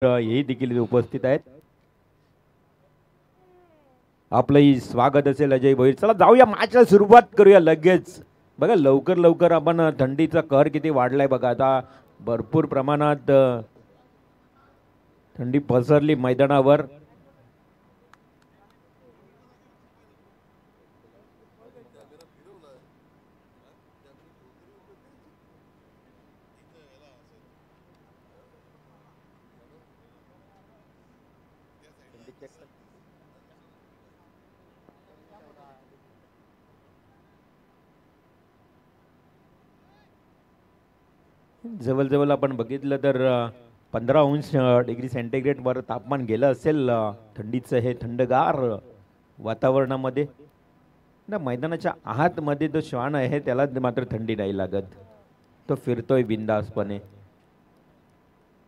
हे देखील उपस्थित आहेत. आपलंही स्वागत असेल अजय भोईर. चला जाऊया, मॅचला सुरुवात करूया लगेच. बघा लवकर लवकर आपण थंडीचा कहर किती वाढलाय बघा. आता भरपूर प्रमाणात थंडी पसरली मैदानावर. जवळजवळ आपण बघितलं तर 15 अंश वर तापमान गेलं असेल. थंडीचं हे थंडगार वातावरणामध्ये ना मैदानाच्या आतमध्ये जो श्वान आहे त्याला मात्र थंडी नाही लागत. तो फिरतोय बिंदासपणे.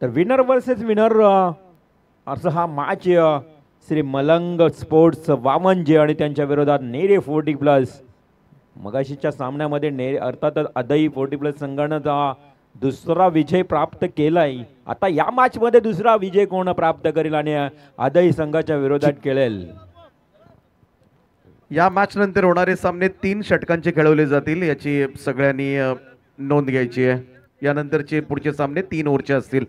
तर विनर वर्सेस विनर असं हा मॅच श्री मलंग स्पोर्ट्स वामनजे आणि त्यांच्या विरोधात नेरे 40+. मगाशीच्या सामन्यामध्ये अर्थातच अदई 40+ संघानं दुसरा विजय प्राप्त केलाय. आता या मॅच मध्ये दुसरा विजय कोण प्राप्त करेल आणि अदई संघाच्या विरोधात खेळेल. या मॅच नंतर होणारे सामने 3 षटकांचे खेळवले जातील याची सगळ्यांनी नोंद घ्यायची आहे. यानंतरचे पुढचे सामने 3 ओव्हरचे असतील.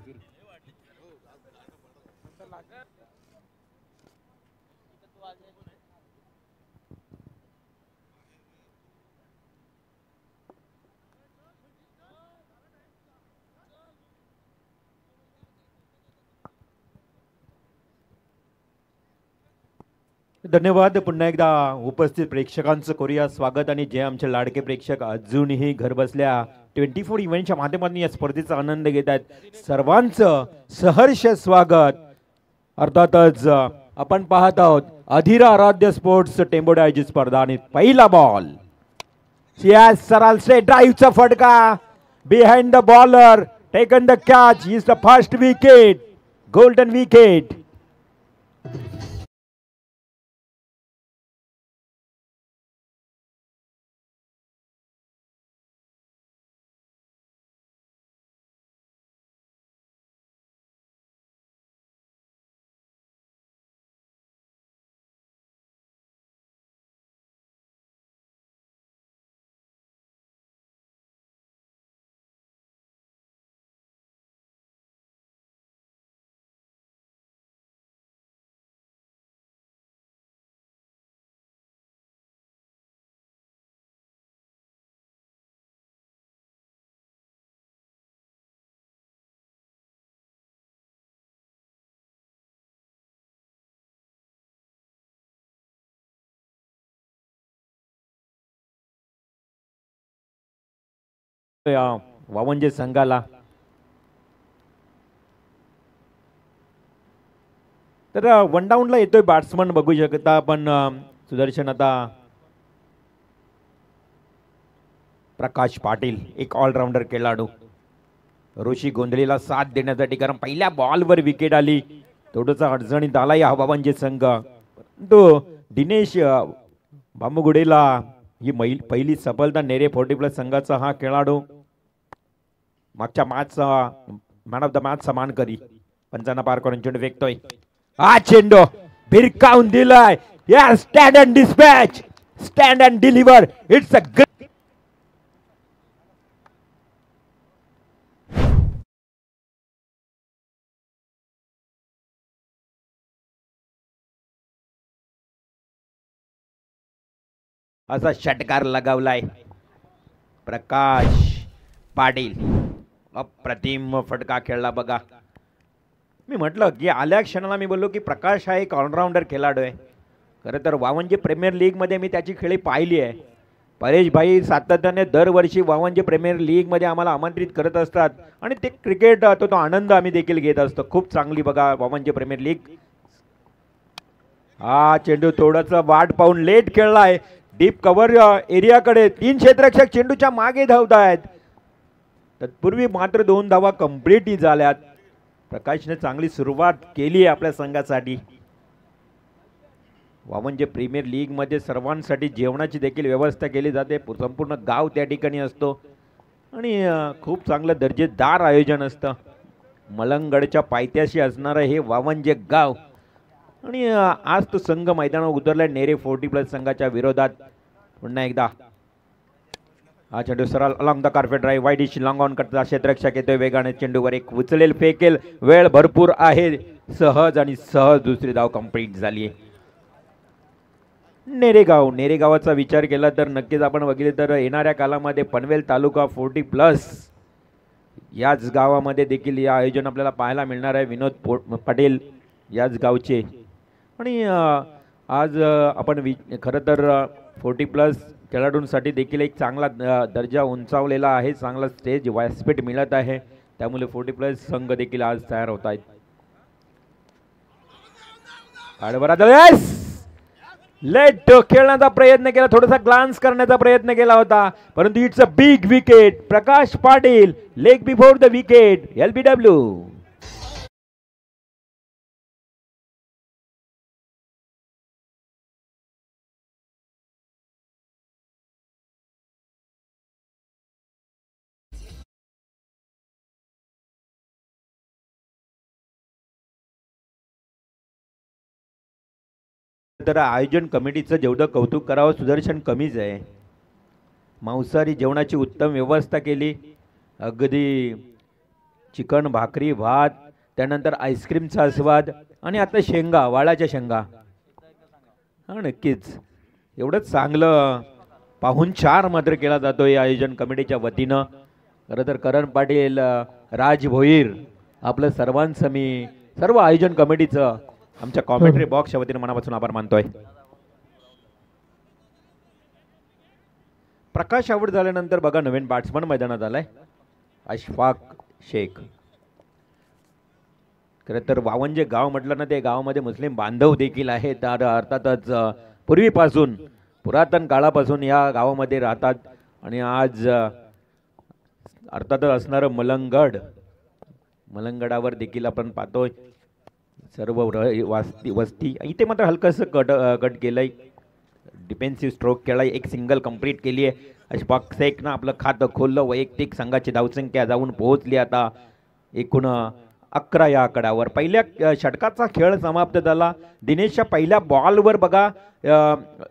धन्यवाद. पुन्हा एकदा उपस्थित प्रेक्षकांचं करूया स्वागत. आणि जे आमचे लाडके प्रेक्षक अजूनही घर बसल्या 24 इव्हेंटच्या माध्यमातून या स्पर्धेचा आनंद घेत आहेत, सर्वांचं सहर्ष स्वागत. अर्थातच आपण पाहत आहोत अधिरा आराध्य स्पोर्ट्स टेंबोडे आयोजित स्पर्धा. आणि पहिला बॉल सरळ स्ट्रेट ड्राईव्हचा फटका behind the bowler, taken the catch, is the first wicket, golden wicket. वामनजे संघाला तर वन डाऊनला येतोय बॅट्समन बघू शकता आपण. सुदर्शन आता प्रकाश पाटील एक ऑलराऊंडर खेळाडू. ऋषी गोंधळीला साथ देण्यासाठी, कारण पहिल्या बॉलवर विकेट आली, थोडंसं अडचणीत आला या वामनजे संघ. तो दिनेश बांबुगुडेला ही पहिली सफलता नेरे 40+ संघाचा हा खेळाडू. मागच्या मॅचचा मॅन ऑफ द मॅच समान करी पंचांना पार करून चेंडू फेकतोय. हा चेंडू भिरकावून दिलाय. या stand and dispatch, stand and deliver. It's a असा षटकार लगावलाय प्रकाश पाटील. अप्रतिम फटका खेळला बघा. मी म्हटलं की आल्या क्षणाला मी बोललो की प्रकाश हा एक ऑलराऊंडर खेळाडू आहे. खरं तर वामनजे प्रीमियर लीग मध्ये मी त्याची खेळी पाहिली आहे. परेश भाई सातत्याने दरवर्षी वामनजे प्रीमियर लीग मध्ये आम्हाला आमंत्रित करत असतात आणि ते क्रिकेट तो आनंद आम्ही देखील घेत असतो. खूप चांगली बघा वामनजे प्रीमियर लीग. हा चेंडू थोडासा वाट पाहून लेट खेळलाय. डीप कव्हर एरियाकडे 3 क्षेत्ररक्षक चेंडूच्या मागे धावत आहेत. तत्पूर्वी मात्र 2 धावा कंप्लीट झाल्यात. प्रकाशने चांगली सुरुवात केली आहे आपल्या संघासाठी. वामनजे प्रीमियर लीग मध्ये सर्वांसाठी जेवणाची देखील व्यवस्था केली जाते. संपूर्ण गाव त्या ठिकाणी असतो आणि खूप चांगलं दर्जेदार आयोजन असतं. मलंगडच्या पायथ्याशी असणारं हे वावंजे गाव आणि आज तो संघ मैदानावर उतरलाय नेरे 40+ संघाच्या विरोधात. पुन्हा एकदा हा चेंडू सरळ along the carpet drive wide इश लॉंग ऑन करता क्षेत्ररक्षक येतोय वेगाने चेंडूवर एक उचलेल फेकेल वेळ भरपूर आहे. सहज आणि सहज दुसरी धाव कंप्लीट झाली. नेरेगावाचा विचार केला तर नक्कीच आपण बघितले तर येणाऱ्या कालामध्ये पनवेल तालुका 40+ याच गावामध्ये देखील हे आयोजन आपल्याला पाहायला मिळणार आहे. विनोद पटेल याच गावचे आणि आज आपण खरं तर 40+ खेळाडूंसाठी देखील एक चांगला दर्जा उंचावलेला आहे. चांगला स्टेज व्यासपीठ मिळत आहे. त्यामुळे 40+ संघ देखील आज तयार होत आहेत. लेट खेळण्याचा प्रयत्न केला थोडासा ग्लान्स करण्याचा प्रयत्न केला होता परंतु it's a big wicket. Prakash Patil leg before the wicket LBW. तर आयोजन कमिटीचं जेवढं कौतुक करावं सुदर्शन कमीच आहे. मांसाहारी जेवणाची उत्तम व्यवस्था केली. अगदी चिकन भाकरी भात त्यानंतर आईस्क्रीमचा आस्वाद आणि आता शेंगा वाळाच्या शेंगा. हा नक्कीच एवढंच चांगलं पाहुणचार मात्र केला जातो या आयोजन कमिटीच्या वतीनं. खरं तर करण पाटील राज भोईर आपलं सर्वांचं मी सर्व आयोजन कमिटीचं आमच्या कॉमेंट्री बॉक्सच्या वतीने मनापासून आभार मानतोय. प्रकाश आउट झाल्यानंतर बघा नवीन बॅट्समन मैदानात आलाय अशफाक शेख. खरं तर वावंजे गाव म्हटलं ना ते गावामध्ये मुस्लिम बांधव देखील आहेत. तर अर्थातच पूर्वीपासून पुरातन काळापासून या गावामध्ये राहतात आणि आज अर्थातच असणारं मलंगडावर देखील आपण पाहतोय सर्व वस्ती. इथे मात्र हलकंसं कट केलंय. डिफेन्सिव्ह स्ट्रोक केलाय. एक सिंगल कंप्लीट केली आहे. अशफाक शेखनं आपलं खातं खोललं. वैयक्तिक संघाची धावसंख्या जाऊन पोहोचली आता एकूण 11 या आकड्यावर. पहिल्या षटकाचा खेळ समाप्त झाला. दिनेशच्या पहिल्या बॉलवर बघा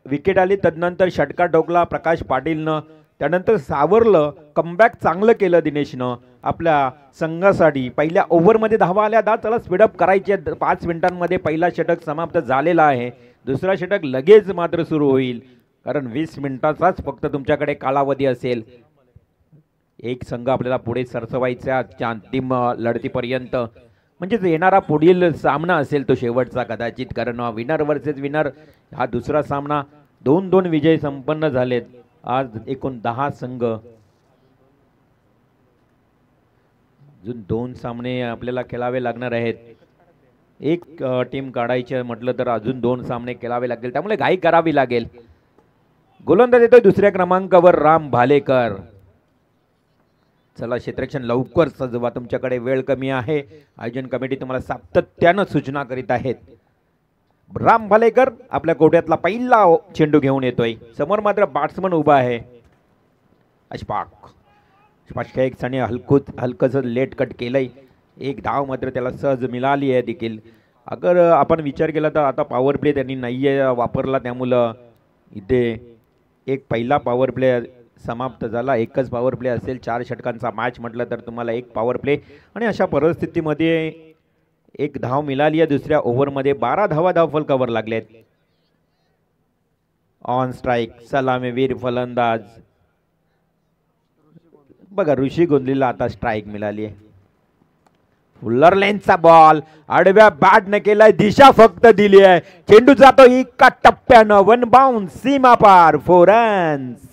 विकेट आली. तदनंतर षटका ठोकला प्रकाश पाटीलनं. त्यानंतर सावरलं. कमबॅक चांगलं केलं दिनेशनं आपल्या संघासाठी. पहिल्या ओव्हरमध्ये धावा आल्या. चला स्पीडअप करायचे. 5 मिनिटांमध्ये पहिला षटक समाप्त झालेला आहे. दुसरा षटक लगेच मात्र सुरू होईल कारण 20 मिनिटाचाच फक्त तुमच्याकडे कालावधी असेल. एक संघ आपल्याला पुढे सरसवायचा अंतिम लढतीपर्यंत म्हणजेच येणारा पुढील सामना असेल तो शेवटचा कदाचित. कारण विनर वर्सेस विनर हा दुसरा सामना 2-2 विजय संपन्न झालेत. आज एकूण 10 संघ. अजून 2 सामने आपल्याला खेळावे लागणार आहेत. एक टीम काढायची म्हटलं तर अजून 2 सामने खेळावे लागतील. त्यामुळे घाई करावी लागेल. गोलंदाज येतोय दुसऱ्या क्रमांकावर राम भालेकर. चला क्षेत्ररक्षण लवकर सजवा. तुमच्याकडे वेळ कमी आहे. आयोजन कमिटी तुम्हाला सातत्यानं सूचना करीत आहेत. राम भालेकर आपल्या गोट्यातला पहिला चेंडू घेऊन येतोय. समोर मात्र बॅट्समन उभा आहे अशफाक शेख. आणि हलकंसं लेट कट केलंय. एक धाव मात्र त्याला सहज मिळाली आहे देखील. अगर आपण विचार केला तर आता पॉवर प्ले त्यांनी नाही वापरला. त्यामुळं इथे एक पहिला पॉवर प्ले समाप्त झाला. एकच पॉवर प्ले असेल. 4 षटकांचा मॅच म्हटलं तर तुम्हाला एक पॉवर प्ले आणि अशा परिस्थितीमध्ये एक धाव मिळाली आहे. दुसऱ्या ओव्हरमध्ये 12 धावफलकावर लागलेत. ऑन स्ट्राईक सलामीवीर फलंदाज बघा ऋषी गोंधलीला आता स्ट्राईक मिळाली आहे. फुल्लर लेनचा बॉल आडव्या बॅटने केलाय. दिशा फक्त दिली आहे. चेंडू जातो एका टप्प्यानं. 1 बाउन्स सीमा पार 4 रन्स.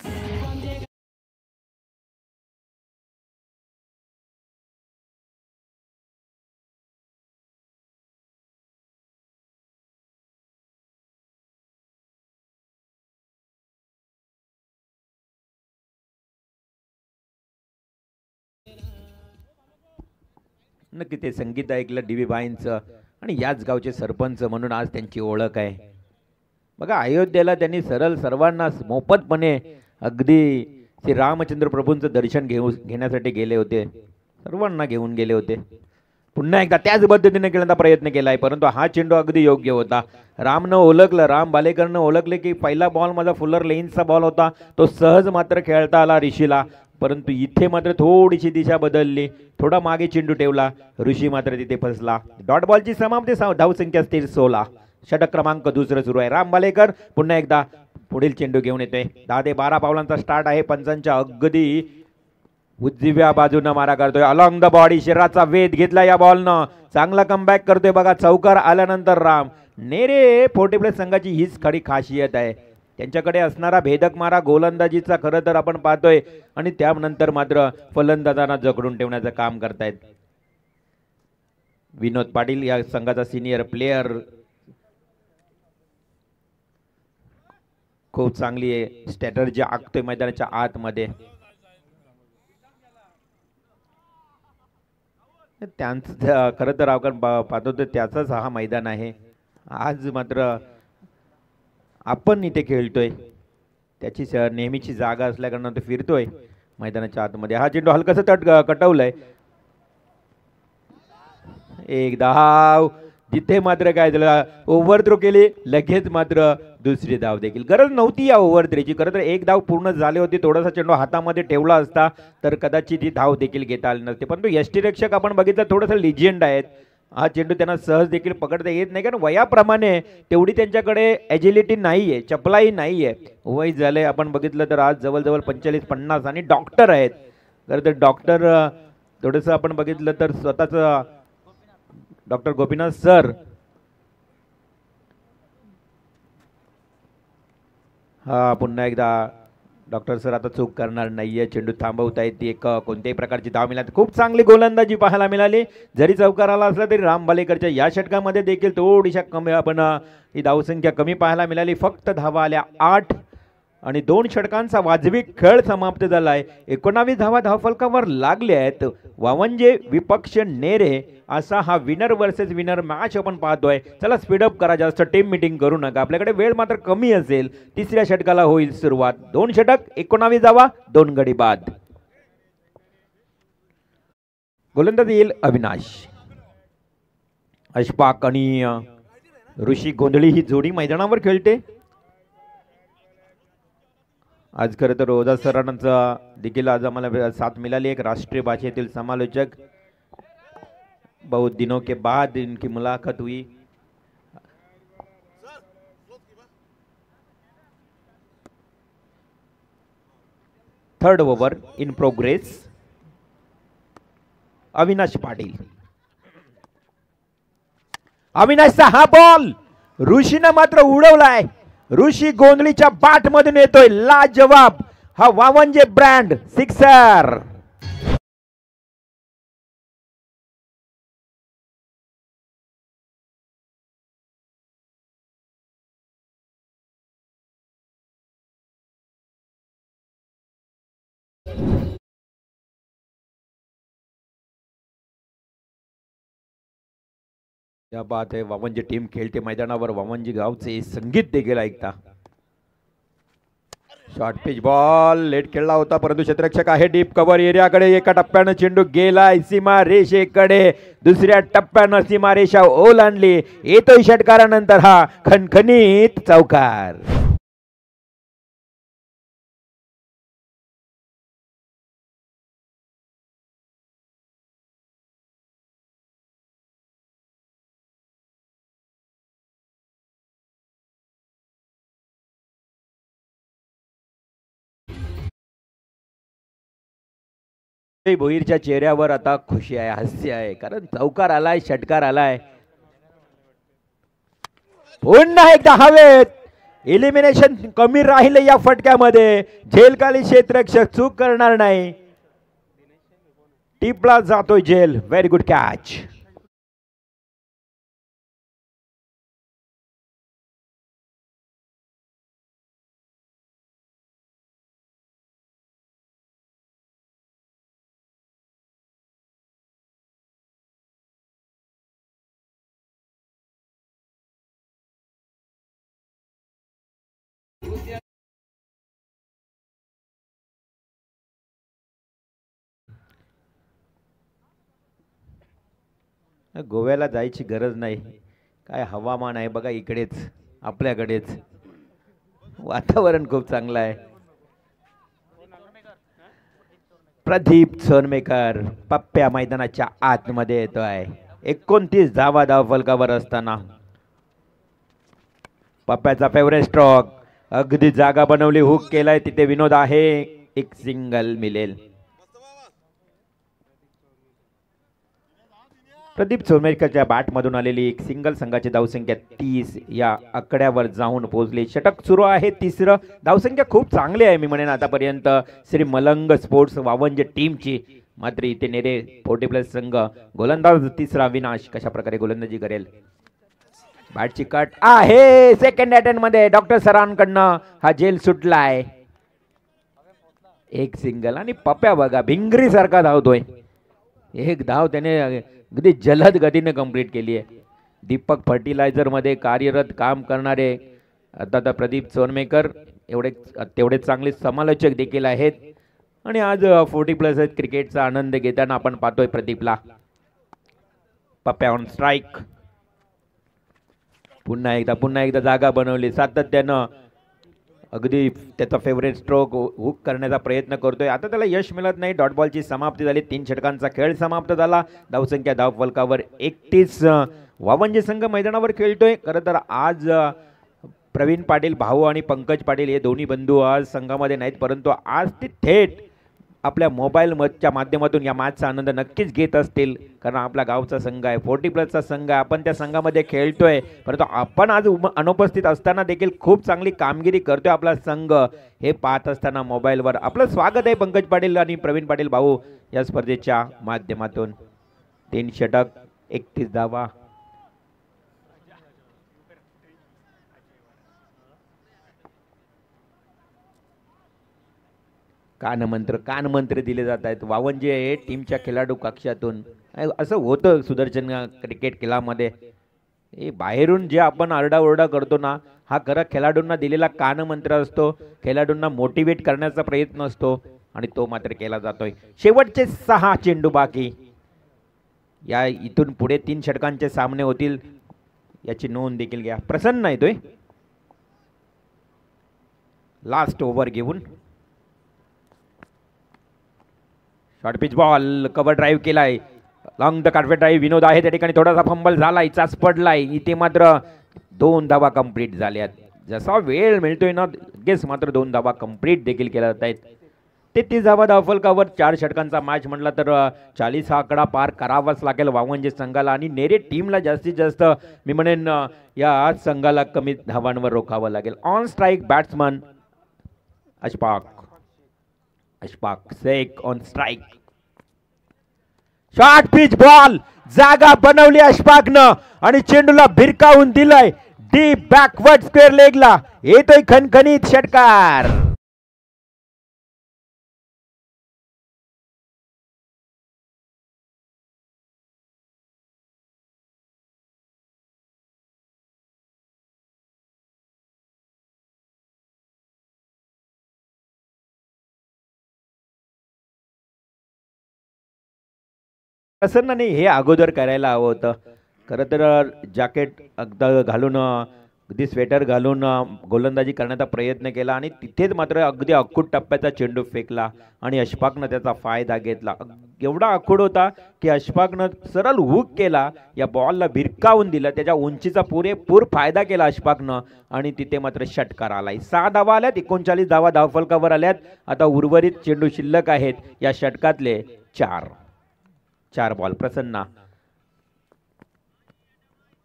नक्की ते संगीत ऐकलं DV बाईंचं आणि याच गावचे सरपंच म्हणून आज त्यांची ओळख आहे. बघा अयोध्येला त्यांनी सरळ सर्वांना मोफतपणे अगदी श्री रामचंद्र प्रभूंचं दर्शन घेण्यासाठी गेले होते. सर्वांना घेऊन गेले होते. पुन्हा एकदा त्याच पद्धतीने खेळण्याचा प्रयत्न केलाय, परंतु हा चेंडू अगदी योग्य होता. रामनं ओळखलं, राम बालेकरनं ओळखले की पहिला बॉल माझा फुलर लेन्सचा बॉल होता, तो सहज मात्र खेळता आला ऋषीला. परंतु इथे मात्र थोडीशी दिशा बदलली, थोडा मागे चेंडू ठेवला, ऋषी मात्र तिथे फसला. डॉट बॉलची समाप्ती, धावसंख्या स्थिर 16. षटक क्रमांक दुसरं सुरू आहे. राम बालेकर पुन्हा एकदा पुढील चेंडू घेऊन येतोय. 10 ते 12 पावलांचा स्टार्ट आहे. पंचांच्या अगदी उजव्या बाजूनं मारा करतोय, अलॉंग द बॉडी, शरीराचा वेध घेतला या बॉलनं. चांगला कमबॅक करतोय बघा. चौकार आल्यानंतर राम नेरे. फोर्टी प्लेस संघाची हीच खरी खासियत आहे, त्यांच्याकडे असणारा भेदक मारा गोलंदाजीचा खरं तर आपण पाहतोय, आणि त्यानंतर मात्र फलंदाजांना जखडून ठेवण्याचं काम करतायत. विनोद पाटील या संघाचा सिनियर प्लेयर, खूप चांगली आहे स्ट्रॅटर्जी आखतोय मैदानाच्या आतमध्ये. त्यांचं खरं तर आपण पाहतो तर त्याचाच हा मैदान आहे. आज मात्र आपण इथे खेळतोय, त्याची नेहमीची जागा असल्याकारणानं तो फिरतोय मैदानाच्या आतमध्ये. हा चेंडू हलकासा कटवलाय. एक धाव. जिथे मात्र काय झालं, ओव्हर थ्रो केली, लगेच मात्र दुसरी धाव देखील. गरज नव्हती या ओव्हर थ्रोची, खरं तर एक धाव पूर्ण झाली होती. थोडासा चेंडू हातामध्ये ठेवला असता तर कदाचित ही धाव देखील घेता आली नसते. परंतु यष्टीरक्षक आपण बघितलं थोडंसं लिजेंड आहेत. हा चेंडू त्यांना सहज देखील पकडता येत नाही, कारण वयाप्रमाणे तेवढी त्यांच्याकडे ॲजिलिटी नाही आहे, चपलाही नाही आहे. वय झालंय आपण बघितलं तर आज जवळजवळ 45-50, आणि डॉक्टर आहेत. खरं तर डॉक्टर थोडंसं आपण बघितलं तर स्वतःचं डॉक्टर गोपीनाथ सर, हा पुन्हा एकदा डॉक्टर सर आता चूक करणार नाहीये. चेंडू थांबवता येते, एक कोणत्याही प्रकारची धाव मिळाली. खूप चांगली गोलंदाजी पाहायला मिळाली. जरी चौकार आला असला तरी राम बालेकरच्या या षटकामध्ये देखील थोडीशा कमी आपण ही धावसंख्या कमी पाहायला मिळाली. फक्त धावा आल्या 8, आणि 2 षटकांचा वाजवी खेळ समाप्त झालाय. 19 धावा धावफलकावर लागले आहेत. वावंजे विपक्ष नेरे असा हा विनर वर्सेस विनर मॅच आपण पाहतोय. चला स्पीडअप करा, जास्त टीम मीटिंग करू नका, आपल्याकडे वेळ मात्र कमी असेल. तिसऱ्या षटकाला होईल सुरुवात. 2 षटक, 19 धावा, 2 गडी बाद. गोलंदाज येईल अविनाश. अशफाक आणि ऋषी गोंधळी ही जोडी मैदानावर खेळते. आज खरं तर रोजा सरांचा देखील आज आम्हाला साथ मिळाली. एक राष्ट्रीय भाषेतील समालोचक, बहुत दिनों के बाद इनकी मुलाकात हुई. Third over in progress. Avinash Patil, अविनाशचा हा बॉल ऋषीनं मात्र उडवलाय. ऋषी गोंधळीच्या बाट मधून येतोय लाजवाब हा वावंजे ब्रँड सिक्सर. क्या बात है, वावंजी टीम खेळते मैदानावर. वावंजी गावचे संगीत देखील ऐकता. शॉर्ट पिच बॉल लेट खेळला होता, परंतु क्षेत्ररक्षक आहे डीप कव्हर एरियाकडे. एका टप्प्यानं चेंडू गेलाय सीमा रेषेकडे, दुसऱ्या टप्प्यानं सीमा रेषा ओलांडली. येतोय षटकारानंतर हा खणखणीत चौकार. भोईरच्या चेहऱ्यावर आता खुशी आहे, हास्य आहे, कारण चौकार आलाय, षटकार आलाय. पुन्हा एकदा हवेत. इलिमिनेशन कमी राहिले या फटक्यामध्ये. झेलखाली क्षेत्ररक्षक चूक करणार नाही. टिपला जातोय झेल. Very good catch. गोव्याला जायची गरज नाही, काय हवामान आहे बघा इकडेच आपल्याकडेच, वातावरण खूप चांगलं आहे. प्रदीप सोनमेकर पप्प्या मैदानाच्या आतमध्ये येतोय. 29 धावा धावफलकावर असताना पप्प्याचा फेवरेट स्ट्रोक, अगदी जागा बनवली, हुक केलाय, तिथे विनोद आहे, एक सिंगल मिळेल. प्रदीप सोनमेकरच्या बॅटमधून आलेली एक सिंगल संघाची धावसंख्या 30 या आकड्यावर जाऊन पोहोचली. षटक सुरू आहे तिसरं. धावसंख्या खूप चांगली आहे मी म्हणेन आतापर्यंत श्री मलंग स्पोर्ट्स वावंज टीमची. मात्र इथे नेरे 40+ संघ. गोलंदाज तिसरा विनाश कशा प्रकारे गोलंदाजी करेल. बॅटची कट आहे सेकंड अटेम्प्ट मध्ये डॉक्टर सरांकडनं हा जेल सुटलाय. एक सिंगल आणि पप्प्या बघा भिंगरी सारखा धावतोय. एक धाव त्याने अगदी जलद गतीने कंप्लीट केली आहे. दीपक फर्टिलायझर मध्ये कार्यरत काम करणारे आता प्रदीप सोनमेकर तेवढे चांगले समालोचक देखील आहेत आणि आज 40+ क्रिकेटचा आनंद घेताना आपण पाहतोय प्रदीपला. पप्प्या ऑन स्ट्राईक. पुन्हा एकदा जागा बनवली, सातत्यानं अगदी त्याचा फेवरेट स्ट्रोक हुक करण्याचा प्रयत्न करतोय. आता त्याला यश मिळत नाही. डॉट बॉलची समाप्ती झाली. 3 षटकांचा खेळ समाप्त झाला. धावसंख्या धावफलकावर 31. वावंजे संघ मैदानावर खेळतोय. खरं तर आज प्रवीण पाटील भाऊ आणि पंकज पाटील हे दोन्ही बंधू आज संघामध्ये नाहीत, परंतु आज ते थेट आपल्या मोबाईलच्या माध्यमातून या मॅचचा आनंद नक्कीच घेत असतील, कारण आपला गावचा संघ आहे, 40+ संघ आहे, आपण त्या संघामध्ये खेळतोय. परंतु आपण आज अनुपस्थित असताना देखील खूप चांगली कामगिरी करतोय आपला संघ. हे पाहत असताना मोबाईलवर आपलं स्वागत आहे पंकज पाटील आणि प्रवीण पाटील भाऊ या स्पर्धेच्या माध्यमातून. 3 षटक 31 धावा. कानमंत्र दिले जात आहेत वावंजे टीमच्या खेळाडू कक्षातून. असं होतं सुदर्शन क्रिकेट खेळामध्ये. हे बाहेरून जे आपण आरडाओरडा करतो ना, हा खरं खेळाडूंना दिलेला कानमंत्र असतो. खेळाडूंना मोटिवेट करण्याचा प्रयत्न असतो आणि तो मात्र केला जातोय. शेवटचे 6 चेंडू बाकी. या इथून पुढे 3 षटकांचे सामने होतील याची नोंद देखील घ्या. प्रसन्न येतोय लास्ट ओव्हर घेऊन. Short pitch ball, cover drive केलाय, लॉंग द कार्पेट ड्राईव्ह. विनोद आहे त्या ठिकाणी, थोडासा फंबल झालाय, चाच पडलाय. इथे मात्र 2 धावा कंप्लीट झाल्यात. जसा वेळ मिळतोय ना गेस मात्र 2 धावा कंप्लीट देखील केल्या जात आहेत. 33 धावा धावफलकावर 4 षटकांचा मॅच म्हटला तर 40 हा आकडा पार करावाच लागेल वावंजे संघाला आणि नेरे टीमला जास्तीत जास्त मी म्हणेन या संघाला कमी धावांवर रोखावं लागेल. On strike batsman Ashfaq Sheikh on strike. Short pitch ball, जागा बनवली अशफाकनं आणि चेंडूला भिरकावून दिलाय डीप बॅकवर्ड स्क्वेअर लेगला. येतोय खणखणीत षटकार. प्रसन्नाने हे अगोदर करायला हवं होतं. खरं तर जॅकेट अगदी घालून अगदी स्वेटर घालून गोलंदाजी करण्याचा प्रयत्न केला आणि तिथेच मात्र अगदी अखूड टप्प्याचा चेंडू फेकला आणि अशफाकनं त्याचा फायदा घेतला. एवढा अखूड होता की अशफाकनं सरळ हुक केला, या बॉलला भिरकावून दिलं, त्याच्या उंचीचा पुरेपूर फायदा केला अशफाकनं आणि तिथे मात्र षटकार आलाय. 6 धावा आल्यात, 39 धावा धावफलकावर आल्यात. आता उर्वरित चेंडू शिल्लक आहेत या षटकातले 4 बॉल. प्रसन्ना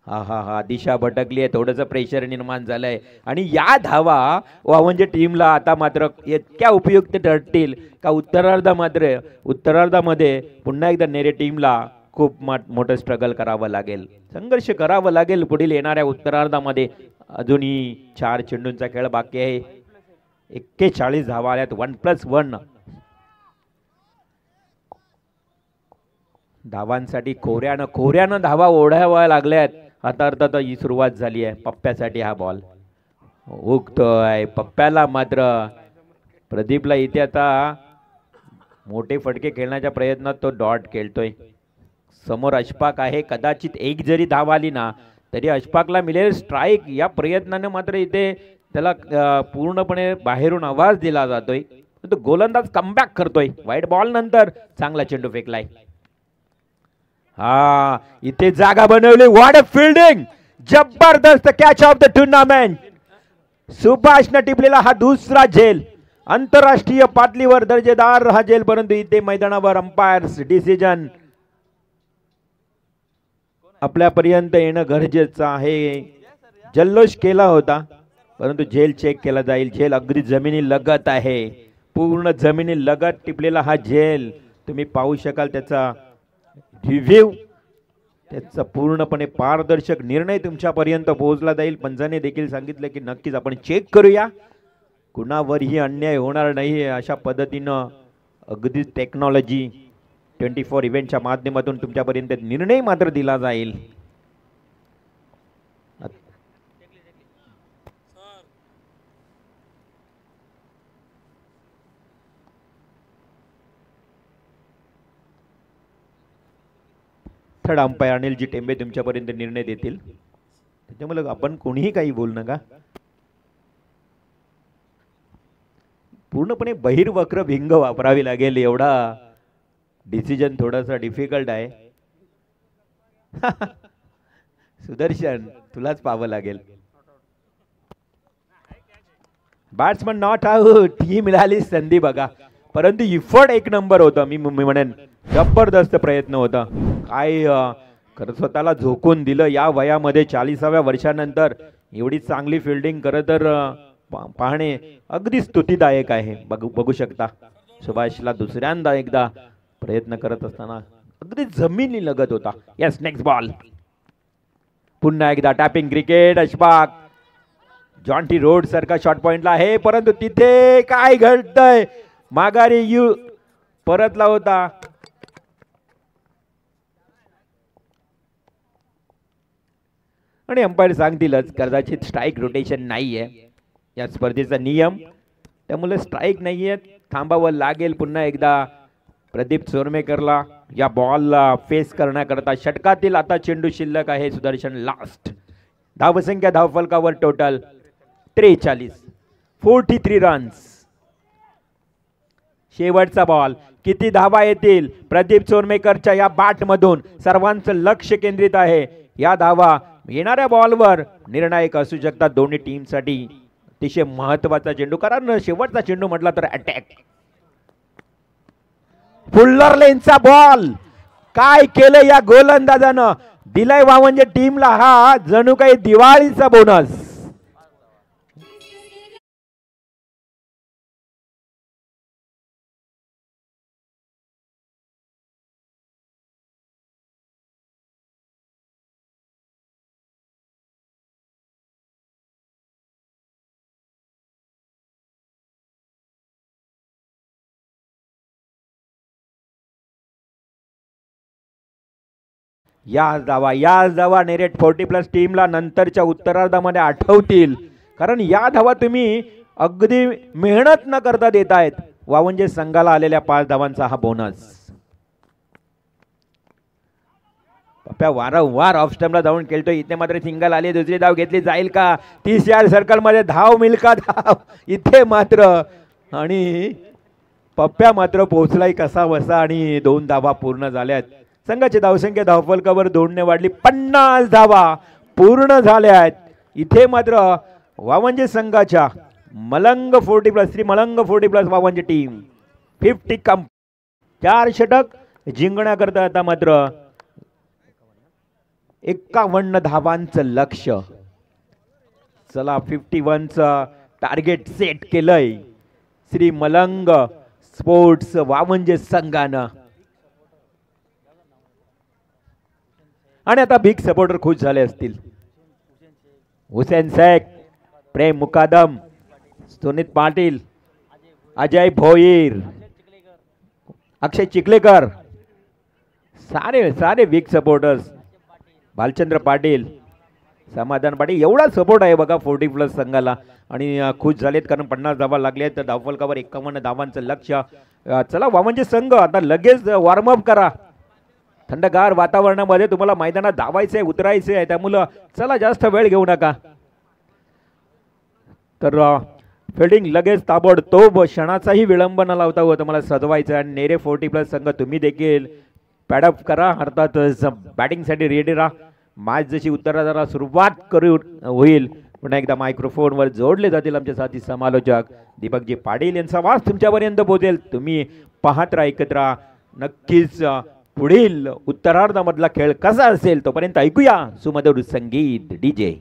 हा दिशा भटकली आहे, थोडंसं प्रेशर निर्माण झालंय आणि या धावा वावंजे टीमला आता मात्र इतक्या उपयुक्त ठरतील का उत्तरार्धामध्ये पुन्हा एकदा नेरे टीमला खूप मोठं स्ट्रगल करावं लागेल, संघर्ष करावं लागेल पुढील येणाऱ्या उत्तरार्धामध्ये. अजूनही 4 चेंडूंचा खेळ बाकी आहे. 41 धावा आल्यात. 1+1 धावांसाठी खोऱ्यानं धावा ओढाव्या लागल्यात. आता अर्थात ही सुरुवात झाली आहे. पप्प्यासाठी हा बॉल उगतोय. पप्प्याला मात्र प्रदीपला इथे आता मोठे फटके खेळण्याच्या प्रयत्नात तो डॉट खेळतोय. समोर अशफाक आहे, कदाचित एक जरी धाव आली ना तरी अशफाकला मिळेल स्ट्राईक. या प्रयत्नाने मात्र इथे त्याला पूर्णपणे बाहेरून आवाज दिला जातोय. तो गोलंदाज कमबॅक करतोय. वाईट बॉल नंतर चांगला चेंडू फेकलाय. हा इथे जागा बनवली. व्हॉट अ फिल्डिंग, जबरदस्त कॅच ऑफ द टुर्नामेंट. सुभाषनं टिपलेला हा दुसरा झेल. आंतरराष्ट्रीय पातळीवर दर्जेदार हा झेल, परंतु इथे मैदानावर अंपायर्स डिसिजन आपल्यापर्यंत येणं गरजेचं आहे. जल्लोष केला होता परंतु झेल चेक केला जाईल. झेल अगदी जमिनी लगत आहे, पूर्ण जमिनी लगत टिपलेला हा झेल. तुम्ही पाहू शकाल त्याचा रिव्ह्यू, त्याचा पूर्णपणे पारदर्शक निर्णय तुमच्यापर्यंत पोहोचला जाईल. पंचाने देखील सांगितलं की नक्कीच आपण चेक करूया, कुणावरही अन्याय होणार नाही. अशा पद्धतीनं अगदीच टेक्नॉलॉजी 24 इव्हेंटच्या माध्यमातून तुमच्यापर्यंत निर्णय मात्र दिला जाईल. थर्ड अंपायर अनिलजी टेंबे तुमच्यापर्यंत निर्णय देतील. त्याच्यामुळे आपण कोणीही काही बोलू नका. पूर्णपणे बहिर्वक्र भिंग वापरावी लागेल, एवढा डिसिजन थोडासा डिफिकल्ट आहे. सुदर्शन तुलाच पाहावं लागेल. बॅट्समन नॉट आउट, ही मिळाली संधी बघा, परंतु इफर्ट एक नंबर होता. मी म्हणेन जबरदस्त प्रयत्न होता. काय खरं स्वतःला झोकून दिलं या वयामध्ये 40व्या वर्षानंतर एवढी चांगली फिल्डिंग खरं तर पाहणे अगदी स्तुतीदायक आहे. बघू शकता सुभाषला दुसऱ्यांदा एकदा प्रयत्न करत असताना अगदी जमिनी लगत होता. Yes, next ball. पुन्हा एकदा tapping cricket. Ashfaq Jonty road सारखा शॉर्ट पॉइंटला आहे, परंतु तिथे काय घडतंय, माघारी परतला होता. आणि अंपायर सांगतीलच कदाचित स्ट्राईक रोटेशन नाहीये या स्पर्धेचा नियम, त्यामुळे स्ट्राईक नाहीये, थांबावं लागेल. पुन्हा एकदा प्रदीप चोरमेकरला या बॉलला फेस करण्याकरता. षटकातील आता चेंडू शिल्लक आहे. सुदर्शन लास्ट. धावसंख्या धावफलकावर टोटल 43, 43 रन्स. शेवटचा बॉल, किती धावा येतील प्रदीप चोरमेकरच्या या बॅट मधून, सर्वांचं लक्ष केंद्रित आहे. या धावा येणाऱ्या बॉलवर निर्णायक असू शकतात दोन्ही टीम साठी. अतिशय महत्वाचा चेंडू, कारण शेवटचा चेंडू म्हटला तर अटॅक. फुल्लर लेनचा बॉल, काय केलं या गोलंदाजानं, दिलाय वावंजे टीमला हा जणू काही दिवाळीचा बोनस. या धावा नेरेट 40+ टीमला नंतरच्या उत्तरार्धामध्ये आठवतील, कारण या धावा तुम्ही अगदी मेहनत न करता देतायत. वावंजे संघाला आलेल्या 5 धावांचा हा बोनस. पप्प्या वारंवार ऑफ स्टंपला जाऊन खेळतोय. इथे मात्र सिंगल आली, दुसरी धाव घेतली जाईल का, 30 यार्ड सर्कल मध्ये धाव मिळेल का, धाव इथे मात्र, आणि पप्प्या मात्र पोहोचलाय कसा बसा आणि 2 धावा पूर्ण झाल्यात. संघाची धावसंख्या धावफलकावर 2ने वाढली. 50 धावा पूर्ण झाल्या आहेत. इथे मात्र वावंजे संघाच्या मलंग 40+, श्री मलंग 40+ वावंजे टीम 50 कम 4 षटक जिंकण्याकरता आता मात्र 51 धावांचं लक्ष. चला 51चं टार्गेट सेट केलंय श्री मलंग स्पोर्ट्स वावंजे संघानं. आणि आता बिग सपोर्टर खुश झाले असतील. हुसेन शेख, प्रेम मुकादम, सुनीत पाटील, अजय भोईर, अक्षय चिखलेकर, सारे बिग सपोर्टर्स, भालचंद्र पाटील, समाधान पाटील, एवढा सपोर्ट आहे बघा 40+ संघाला. आणि खुश झालेत कारण 50 धावा लागले आहेत. धावफलकावर 51 धावांचं लक्ष. चला वावंजे संघ आता लगेच वॉर्मअप करा. थंडगार वातावरणामध्ये तुम्हाला मैदानात धावायचंय, उतरायचंय आहे, त्यामुळं चला जास्त वेळ घेऊ नका. तर फिल्डिंग लगेच ताबडतोब, क्षणाचाही विलंब न लावता होतं मला सजवायचं. आणि नेरे 40+ संघ तुम्ही देखील पॅडअप करा, अर्थातच बॅटिंगसाठी रेडी राहा. मॅच जशी उत्तराधारा सुरुवात करू होईल, पुन्हा एकदा मायक्रोफोनवर जोडले जातील आमचे साथी समालोचक दीपकजी पाटील यांचा आवाज तुमच्यापर्यंत पोहोचेल. तुम्ही पाहत राहा, ऐकत राहा. नक्कीच पुढील उत्तरार्धामधला खेळ कसा असेल तोपर्यंत ऐकूया सुमधुर संगीत डीजे.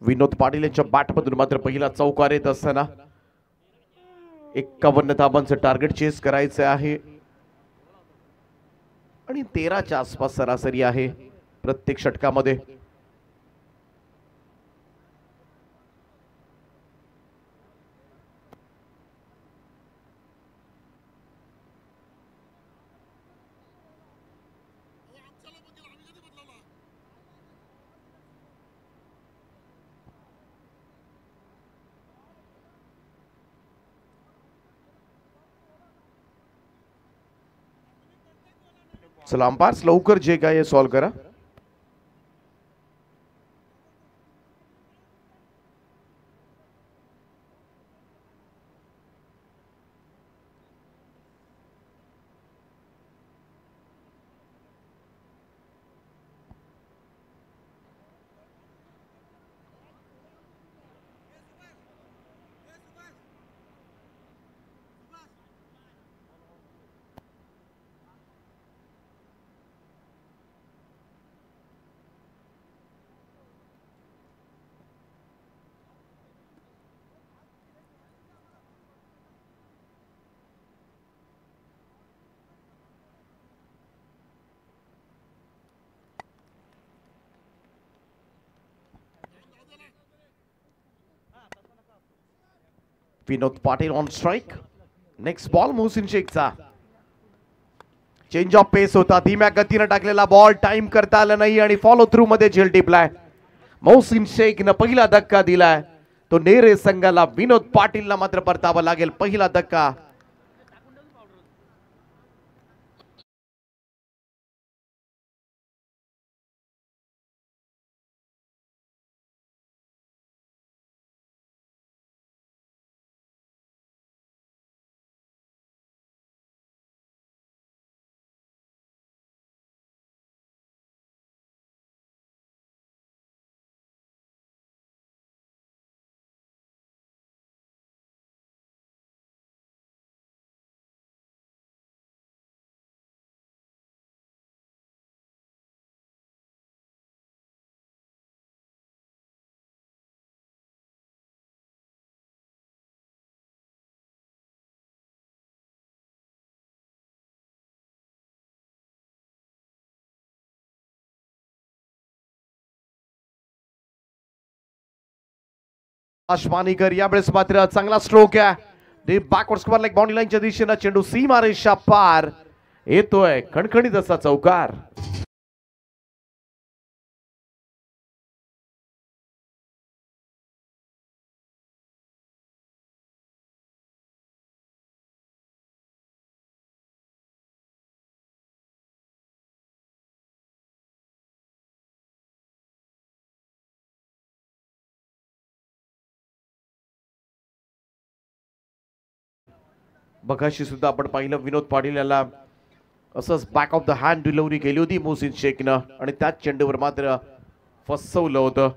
विनोद पाटील यांच्या बॅटमधून मात्र पहिला चौकार येत असताना 51 धाबांचं टार्गेट चेस करायचं आहे आणि 13च्या आसपास सरासरी आहे. प्रत्येक षटकामध्ये. चला अंपायर्स लवकर जे काय सॉल्व करा. Vinod Patil on strike. Next ball Mohsin शेखचा. चेंज ऑफ पेस होता, धीम्या गतीने टाकलेला बॉल टाइम करता आला नाही आणि फॉलो थ्रू मध्ये झेल टिपलाय. मोहसिन शेखनं पहिला धक्का दिलाय. तो नेरे संघाला विनोद पाटीलला मात्र परतावा लागेल. पहिला धक्का. आशमानीकर यावेळेस मात्र चांगला स्ट्रोक आहे. Deep backward square leg boundary लाईनच्या दिशेने चेंडू सीमारेषा पार येतोय. खणखणीत असा चौकार. बघाशी सुद्धा आपण पाहिलं विनोद पाटील याला असंच back of the hand delivery केली होती मोहसिन शेखनं आणि त्याच चेंडूवर मात्र फसवलं होतं.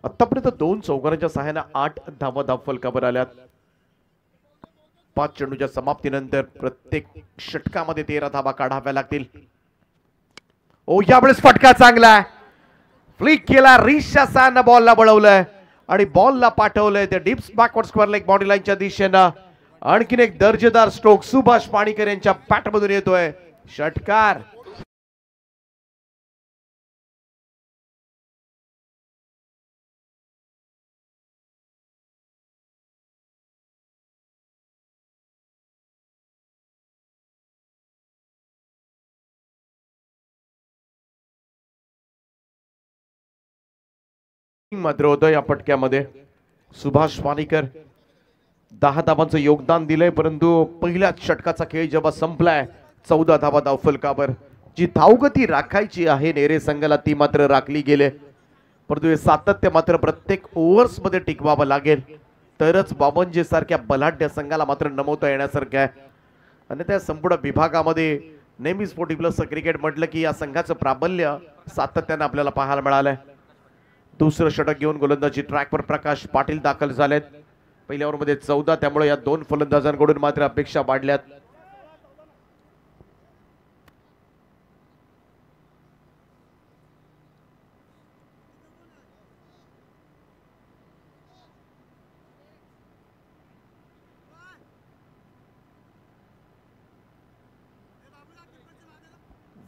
आतापर्यंत 2 चौकारांच्या सहाय्याने 8 धावा फलकावर आल्यात. 5 चेंडूच्या समाप्तीनंतर प्रत्येक षटकामध्ये 13 धावा काढाव्या लागतील. ओ यावेळेस फटका चांगला फ्लिक केला. रिशासानं बॉलला बळवलंय आणि बॉलला पाठवलंय ते deep backward square leg boundary लाईनच्या दिशेनं. आणखीन एक दर्जेदार स्ट्रोक सुभाष पाणीकर यांच्या बॅटमधून येतोय. षटकार. मात्र होतं या पटक्यामध्ये. सुभाष पाणीकर 10 धावांचं योगदान दिलंय, परंतु पहिल्याच षटकाचा खेळ जेव्हा संपलाय 14 धावा धावफलकावर. जी धावगती राखायची आहे नेरे संघाला ती मात्र राखली गेले. परंतु हे सातत्य मात्र प्रत्येक ओव्हर्स मध्ये टिकवावं लागेल तरच बावनजे सारख्या बलाढ्य संघाला मात्र नमवता येण्यासारखं आहे. आणि त्या संपूर्ण विभागामध्ये नेहमी स्पोर्टिंग प्लस क्रिकेट म्हटलं की या संघाचं प्राबल्य सातत्याने आपल्याला पाहायला मिळालंय. दुसरं षटक घेऊन गोलंदाजी ट्रॅकवर प्रकाश पाटील दाखल झालेत. पहिल्या ओव्हरमध्ये 14, त्यामुळे या 2 फलंदाजांकडून मात्र अपेक्षा वाढल्यात.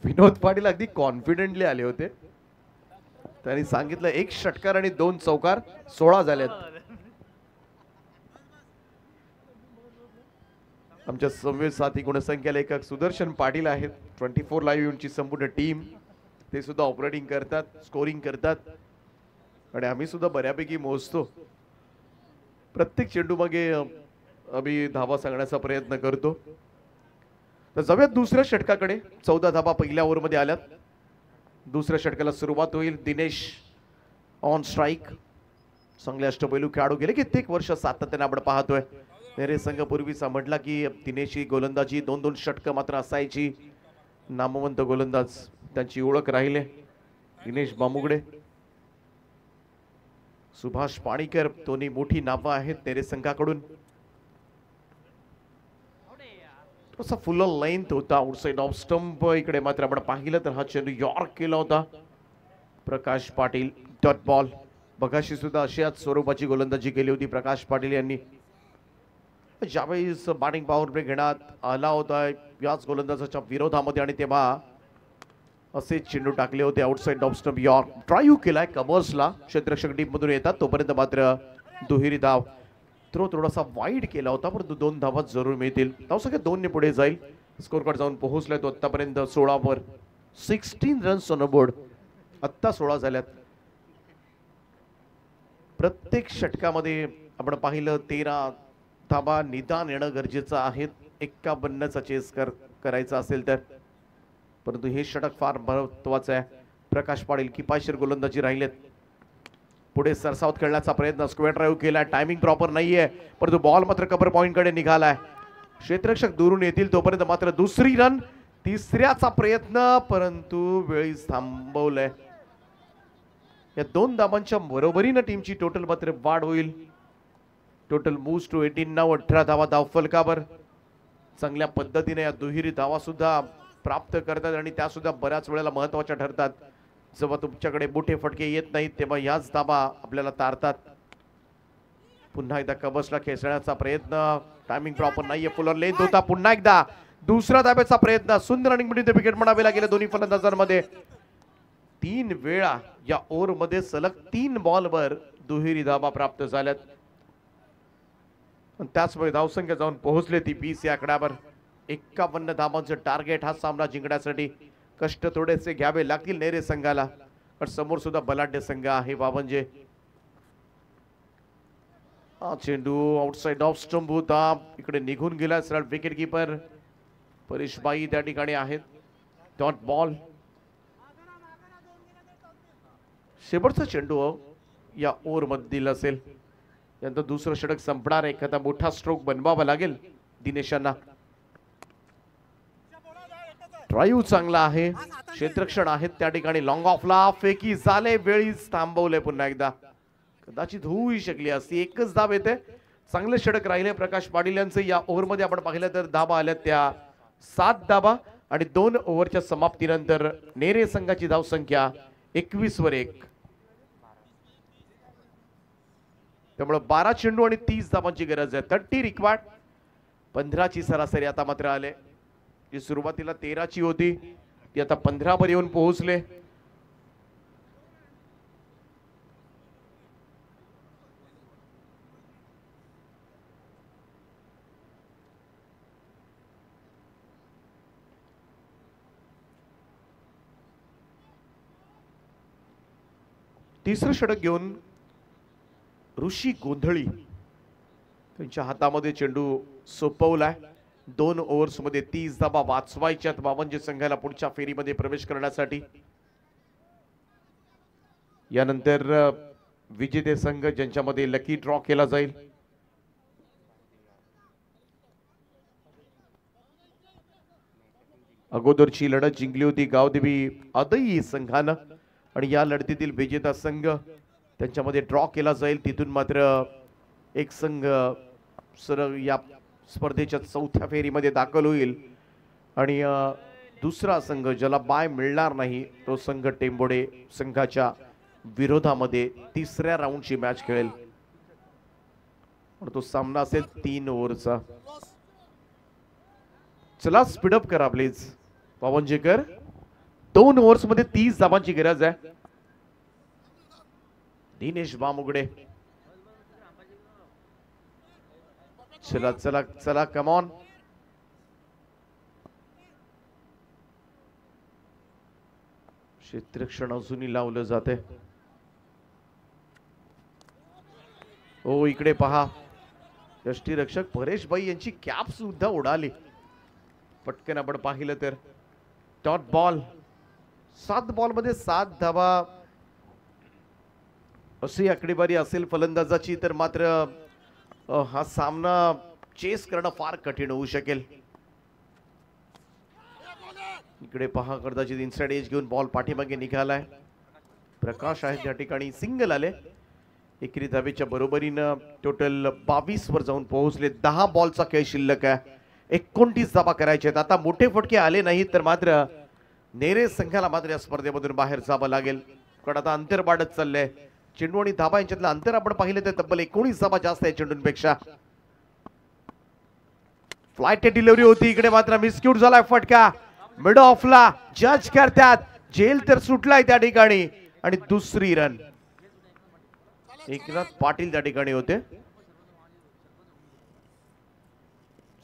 विनोद पाटील अगदी कॉन्फिडेंटली आले होते. त्यांनी सांगितलं 1 षटकार आणि 2 चौकार 16 झालेत. आमच्या संवेद साथी गुणसंख्या लेखक सुदर्शन पाटील आहेत. 24 लाईव्ह ची संपूर्ण टीम ते सुद्धा ऑपरेटिंग करतात, स्कोरिंग करतात आणि आम्ही सुद्धा बऱ्यापैकी मोजतो. प्रत्येक चेंडू मागे आम्ही धावा सांगण्याचा प्रयत्न करतो. तर जाऊयात दुसऱ्या षटकाकडे. 14 धावा पहिल्या ओव्हरमध्ये आल्यात. दुसऱ्या षटकाला सुरुवात होईल. Dinesh on strike. चांगले अष्टपैलू खेळाडू गेले कित्येक वर्ष सातत्याने आपण पाहतोय. नेरे संघ पूर्वीचा म्हटला की दिनेशची गोलंदाजी 2-2 षटकं मात्र असायची. नामवंत गोलंदाज त्यांची ओळख राहिले. दिनेश बामुगडे, सुभाष पाणीकर, दोन्ही मोठी नावं आहेत नेरे संघाकडून. थोडासा फुल लेंथ होता आउटसाइड ऑफ स्टंप. इकडे मात्र आपण पाहिलं तर हा चेंडू यॉर्क केला होता. Prakash Patil dot ball. बघाशी सुद्धा अशाच स्वरूपाची गोलंदाजी केली होती प्रकाश पाटील यांनी. ज्यावेळेस बॅटिंग पॉवर प्ले घेण्यात आला होता याच गोलंदाजाच्या विरोधामध्ये आणि तेव्हा असे चेंडू टाकले होते outside off stump. York drive केलाय कमर्सला. क्षेत्ररक्षक टीम मधून येतात तोपर्यंत मात्र दुहेरी धाव. थ्रो थोडासा वाईड केला होता परंतु 2 धावा जरूर मिळतील. धावसंख्या 2 ने पुढे जाईल. स्कोर कार्ड जाऊन पोहोचलाय तो आतापर्यंत 16 वर. 16 रन्स ऑन बोर्ड. आत्ता 16 झाल्यात. प्रत्येक षटकामध्ये आपण पाहिलं 13 धावा निदान येणं गरजेचं आहे 51चा चेस करायचा असेल तर. परंतु हे षटक फार महत्वाचं आहे. प्रकाश पाटील किफायतशीर गोलंदाजी राहिलेत. पुढे सरसावत खेळण्याचा प्रयत्न. स्क्वेअर ड्राईव्ह केलाय. टायमिंग प्रॉपर नाहीये परंतु बॉल मात्र कव्हर पॉइंट कडे निघालाय. क्षेत्ररक्षक दुरून येतील तोपर्यंत मात्र दुसरी रन. तिसऱ्याचा प्रयत्न परंतु वेळीच थांबवलंय. या 2 धावांच्या बरोबरीनं टीमची टोटल मात्र वाढ होईल. टोटल मूव्स टू 18 नाव. 18 धावा धावफलकावर. चांगल्या पद्धतीने या दुहेरी धावा सुद्धा प्राप्त करतात आणि त्या सुद्धा बऱ्याच वेळेला महत्वाच्या ठरतात. जेव्हा तुमच्याकडे मोठे फटके येत नाहीत तेव्हा याच धावा आपल्याला तारतात. पुन्हा एकदा कबसला खेचण्याचा प्रयत्न. टायमिंग प्रॉपर नाहीये. फुलर लेंथ होता. पुन्हा एकदा दुसरा धाब्याचा प्रयत्न. सुंदर रनिंग मध्ये विकेट म्हणावे लागेल दोन्ही फलंदाजांमध्ये. 3 वेळा या ओव्हर मध्ये सलग 3 बॉलवर दुहेरी धावा प्राप्त झाल्यात. त्याचमुळे धावसंख्या जाऊन पोहोचले ती 20 या आकड्यावर. 51 धावांचं टार्गेट हा सामना जिंकण्यासाठी कष्ट थोडेसे घ्यावे लागतील नेरे संघाला. पण समोर सुद्धा बलाढ्य संघ आहे वावंजे. हा चेंडू आउटसाइड ऑफ स्टंप होता. इकडे निघून गेला सरळ. विकेट किपर परेशबाई त्या ठिकाणी आहेत. Dot ball. शेवटचा चेंडू या ओव्हर मध्ये दिला असेल. यानंतर दुसरं षटक संपणार. एखादा मोठा स्ट्रोक बनवावा लागेल दिनेशांना. ड्राईव्ह चांगला आहे. क्षेत्ररक्षण आहेत त्या ठिकाणी. लॉंग ऑफला फेकी झाले. वेळीच थांबवले. पुन्हा एकदा कदाचित होऊही शकली असती. एकच धाव येते. चांगले षटक राहिले प्रकाश पाटील यांचे. या ओव्हर मध्ये आपण पाहिलं तर धावा आल्या त्या 7 धावा आणि 2 ओव्हरच्या समाप्तीनंतर नेरे संघाची धावसंख्या 21 वर 1. त्यामुळे 12 चेंडू आणि 30 धावांची गरज आहे. 30 रिक्वायर्ड. 15 ची सरासरी आता मात्र आले. जी सुरुवातीला 13 ची होती ती आता 15 वर येऊन पोहोचले. तिसरं षटक घेऊन ऋषी गोंधळी त्यांच्या हातामध्ये चेंडू सोपवलाय. 2 ओव्हर्स मध्ये 30 धावा वाचवायच्यात वावंजे संघाला पुढच्या फेरीमध्ये प्रवेश करण्यासाठी. यानंतर विजेते संघ ज्यांच्यामध्ये लकी ड्रॉ केला जाईल. अगोदरची लढत जिंकली होती गावदेवी अदई संघानं आणि या लढतीतील विजेता संघ त्यांच्यामध्ये ड्रॉ केला जाईल. तिथून मात्र एक संघ सरळ या स्पर्धेच्या 4थ्या फेरीमध्ये दाखल होईल आणि दुसरा संघ ज्याला बाय मिळणार नाही तो संघ टेंबोडे संघाच्या विरोधामध्ये 3ऱ्या राऊंडची मॅच खेळेल. तो सामना असेल 3 ओव्हरचा. चला स्पीडअप करा प्लीज वावंजेकर. 2 ओव्हर्स मध्ये 30 धावांची गरज आहे. दिनेश बामुगडे, चला चला चला, कम ऑन. क्षेत्ररक्षण अजूनही लावलं जाते. हो, इकडे पहा, यष्टीरक्षक परेशभाई यांची कॅप सुद्धा उडाली. पटकन आपण पाहिलं तर डॉट बॉल, 7 बॉल मध्ये 7 धावा अशी आकडेवारी असेल फलंदाजाची, तर मात्र हा सामना चेस करणं फार कठीण होऊ शकेल. इकडे पहा, कदाचित इनसाइड एज घेऊन बॉल पाठीमागे निघालाय. प्रकाश आहे त्या ठिकाणी, सिंगल आले. एकरी धावेच्या बरोबरीनं टोटल 22 वर जाऊन पोहोचले. 10 बॉलचा खेळ शिल्लक आहे. 29 धावा करायचे आहेत. आता मोठे फटके आले नाहीत तर मात्र नेरे संघाला मात्र या स्पर्धेमधून बाहेर जावं लागेल, कारण आता अंतर वाढत चाललंय. चेंडू आणि धाबा यांच्यातलं अंतर आपण पाहिलं तर तब्बल 19 धाबा जास्त आहे चेंडूंपेक्षा. फ्लाइट डिलिव्हरी होती, इकडे मात्र मिसक्यूट झालाय फटका. मिड ऑफला जज करतात, जेल तर सुटलाय त्या ठिकाणी. आणि दुसरी रन, एकनाथ पाटील त्या ठिकाणी होते.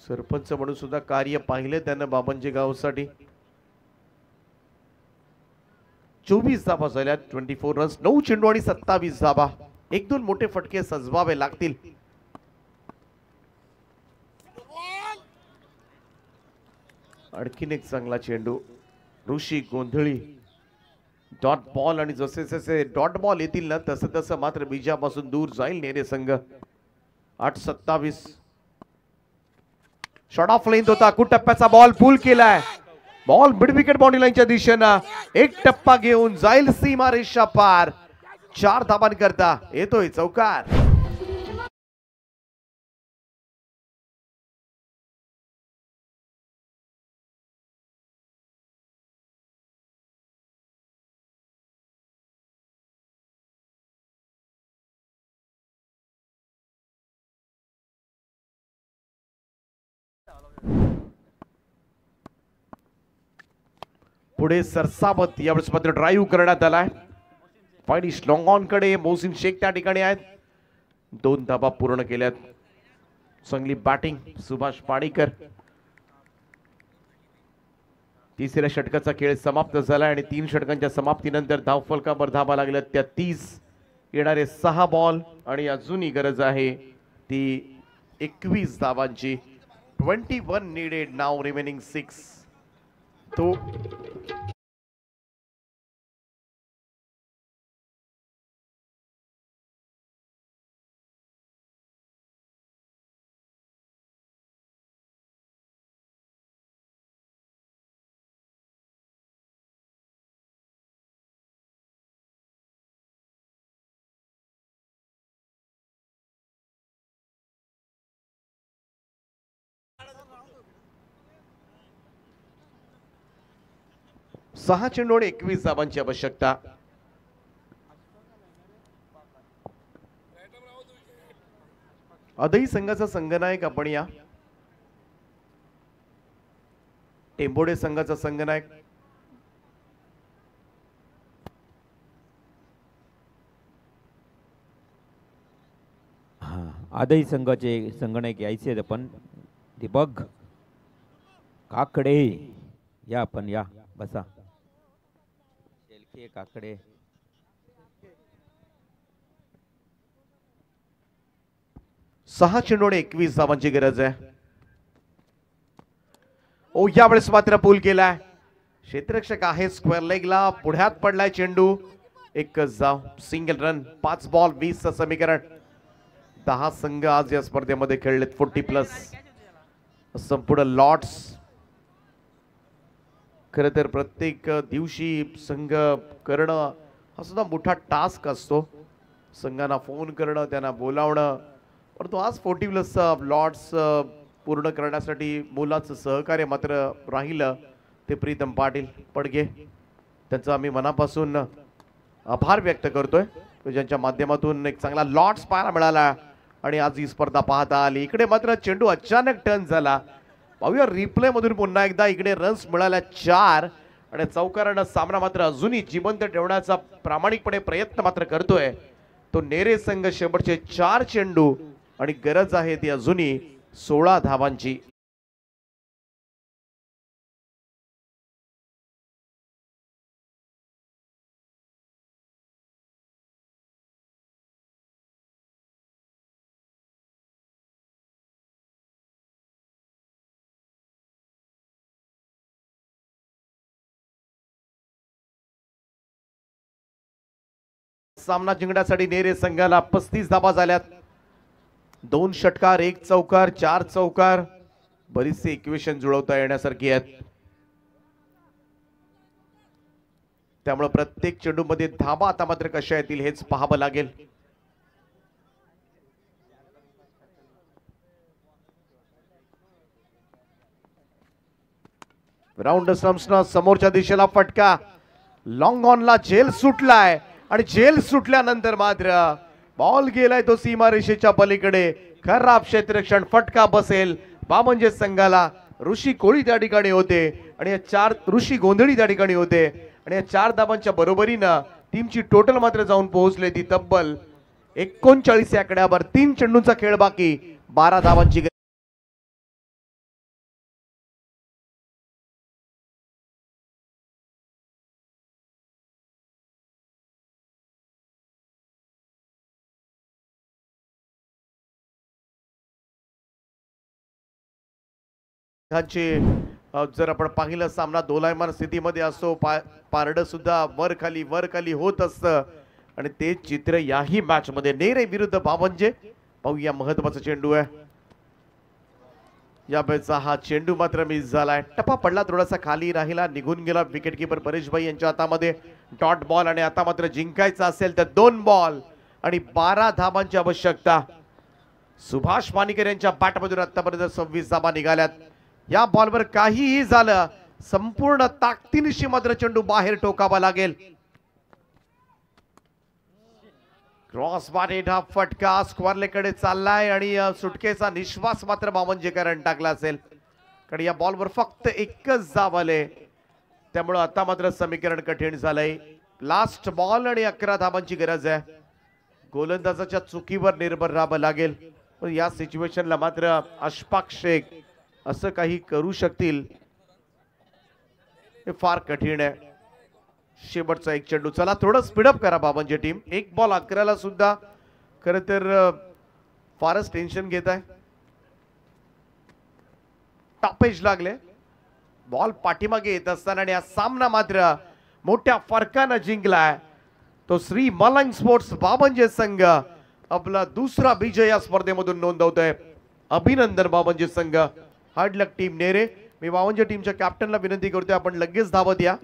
सरपंच म्हणून सुद्धा कार्य पाहिले त्यानं बाबनजी गावसाठी. 24 धाबा झाल्या, 24 रन्स, 9 चेंडू आणि 27 धाबा. 1-2 मोठे फटके सजवावे लागतील. आणखीन एक चांगला चेंडू, ऋषी गोंधळी. डॉट बॉल, आणि जसे जसे डॉट बॉल येतील ना तसं तसं मात्र बीजापासून दूर जाईल नेरे संघ. 8-27. शॉट ऑफ लेंथ होता, टप्प्याचा बॉल पूल केलाय. बॉल मिड विकेट बाउंड्री लाईनच्या दिशेनं एक टप्पा घेऊन जाईल सीमा रेषा पार. 4 धावांकरता येतोय चौकार. पुढे सरसावत यावेळेस मात्र ड्राईव्ह करण्यात आलाय. फायनिश लॉंग ऑन कडे मोहसिन शेख त्या ठिकाणी आहेत. 2 धाबा पूर्ण केल्यात. चांगली बॅटिंग सुभाष पाणीकर. तिसऱ्या षटकाचा खेळ समाप्त झाला आणि 3 षटकांच्या समाप्तीनंतर धावफलकावर धाबा लागल्या त्या 30. येणारे 6 बॉल आणि अजूनही गरज आहे ती 21 धावांची. 21 नीडेड नाव, रिमेनिंग 6. तो सहा चेंडू आणि 21 धावांची आवश्यकता. अदई संघाचा संघनायक आपण या. टेंबोडे संघाचा संघनायक आदई संघाचे संगणक यायचे आहेत आपण. दीपक काकडे या, आपण या, बसा. शेलके काकडे. सहा चेंडू आणि 21 धावांची गरज आहे. ओ, यावेळेस मात्र पूल केलाय. क्षेत्ररक्षक आहे स्क्वेअर लेगला, पुढ्यात पडलाय चेंडू. एकच धाव, सिंगल रन. 5 बॉल 20 समीकरण. 10 संघ आज या स्पर्धेमध्ये खेळलेत 40+. संपूर्ण लॉट्स. खर तर प्रत्येक दिवशी संघ करणं हा सुद्धा मोठा टास्क असतो. संघांना फोन करणं, त्यांना बोलावणं. परंतु आज 40+ लॉट्स पूर्ण करण्यासाठी मुलाचं सहकार्य मात्र राहिलं ते प्रीतम पाटील पडगे. त्यांचं आम्ही मनापासून आभार व्यक्त करतोय, ज्यांच्या माध्यमातून एक चांगला लॉट्स पाहायला मिळाला आणि आज ही स्पर्धा पाहता आली. इकडे मात्र चेंडू अचानक टर्न झाला. पाहूया रिप्ले मधून पुन्हा एकदा. इकडे रन्स मिळाल्या 4 आणि चौकारानं सामना मात्र अजूनही जिवंत ठेवण्याचा प्रामाणिकपणे प्रयत्न मात्र करतोय तो नेरे संघ. शेवटचे 4 चेंडू आणि गरज आहे ती अजूनही 16 धावांची. सामना जिंकण्यासाठी नेरे संघाला 35 धावा झाल्यात. 2 षटकार, 1 चौकार, 4 चौकार, बरीचसे इक्वेशन जुळवता येण्यासारखी आहेत. त्यामुळे प्रत्येक चेंडू मध्ये धावा आता मात्र कशा येतील हेच पाहावं लागेल. राऊंड स्टंप्सना समोरच्या दिशेला फटका. लॉंग ऑनला झेल सुटलाय आणि झेल सुटल्यानंतर मात्र बॉल गेलाय तो सीमारेषेच्या पलीकडे. खराब क्षेत्ररक्षण, फटका बसेल बामंजे संघाला. ऋषी कोळी त्या ठिकाणी होते आणि या 4 ऋषी गोंधळी त्या ठिकाणी होते आणि या 4 धावांच्या बरोबरीनं टीमची टोटल मात्र जाऊन पोहोचले ती तब्बल 39 या आकड्यावर. 3 चेंडूंचा खेळ बाकी, 12 धावांची जर आपण पाहिलं सामना दोलायमान स्थितीमध्ये असतो. पारडं सुद्धा वर खाली होत असतं आणि ते चित्र याही मॅच मध्ये. नेरे विरुद्ध बामंजे. पाहूया महत्वाचा चेंडू आहे. या वेळचा हा चेंडू मात्र मिस झालाय. टप्पा पडला, थोडासा खाली राहिला, निघून गेला. विकेट किपर परेश भाई यांच्या हातामध्ये डॉट बॉल आणि आता मात्र जिंकायचं असेल तर 2 बॉल आणि 12 धावांची आवश्यकता. सुभाष पानिकर यांच्या बॅटमधून आतापर्यंत 26 धावा निघाल्यात. या बॉलवर काहीही झालं संपूर्ण ताकदीनिशी मात्र चेंडू बाहेर टोकावा लागेल. क्रॉस बारेट हा फटका स्क्वारलेकडे चाललाय आणि सुटकेचा निश्वास मात्र बामंजेकरांनी टाकला असेल, कारण या बॉलवर फक्त एकच धाव आले. त्यामुळे आता मात्र समीकरण कठीण झालंय. लास्ट बॉल आणि 11 धावांची गरज आहे. गोलंदाजाच्या चुकीवर निर्भर राहावं लागेल. पण या सिच्युएशनला मात्र अशफाक शेख असं काही करू शकतील हे फार कठीण आहे. शेवटचा 1 चेंडू. चला थोडं स्पीडअप करा बामंजे टीम. 1 बॉल 11 सुद्धा खरं तर फारच टेन्शन घेत आहे. टॉपेज लागले, बॉल पाठीमागे येत असताना आणि हा सामना मात्र मोठ्या फरकानं जिंकलाय तो श्री मलंग स्पोर्ट्स बामंजे संघ. आपला दुसरा विजय या स्पर्धेमधून नोंदवतोय. अभिनंदन बामंजे संघ. हार्ड लक टीम नेरे. मी बामंजे टीमच्या कॅप्टनला विनंती करतोय आपण लगेच धावत या.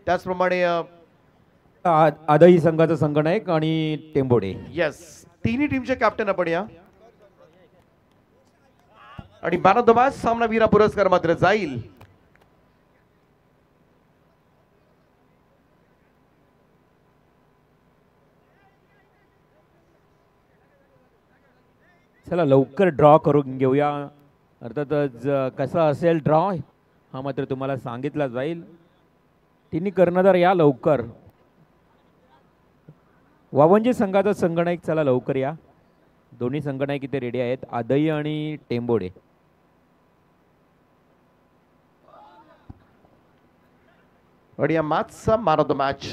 त्याचप्रमाणे आदई संघाचा संगणक आणि टेंबोडे. येस, तिन्ही टीमचे कॅप्टन आपण या. आणि मॅन ऑफ द मॅच सामनावीर पुरस्कार मात्र जाईल चला लवकर ड्रॉ करून घेऊया. अर्थातच कसा असेल ड्रॉ हा मात्र तुम्हाला सांगितला जाईल. तिन्ही कर्णधार या लवकर. वावंजी संघाचा संगणक चला लवकर या. दोन्ही संगणक इथे रेडी आहेत, आदई आणि टेंबोडे. आणि या मॅचचा मॅन ऑफ द मॅच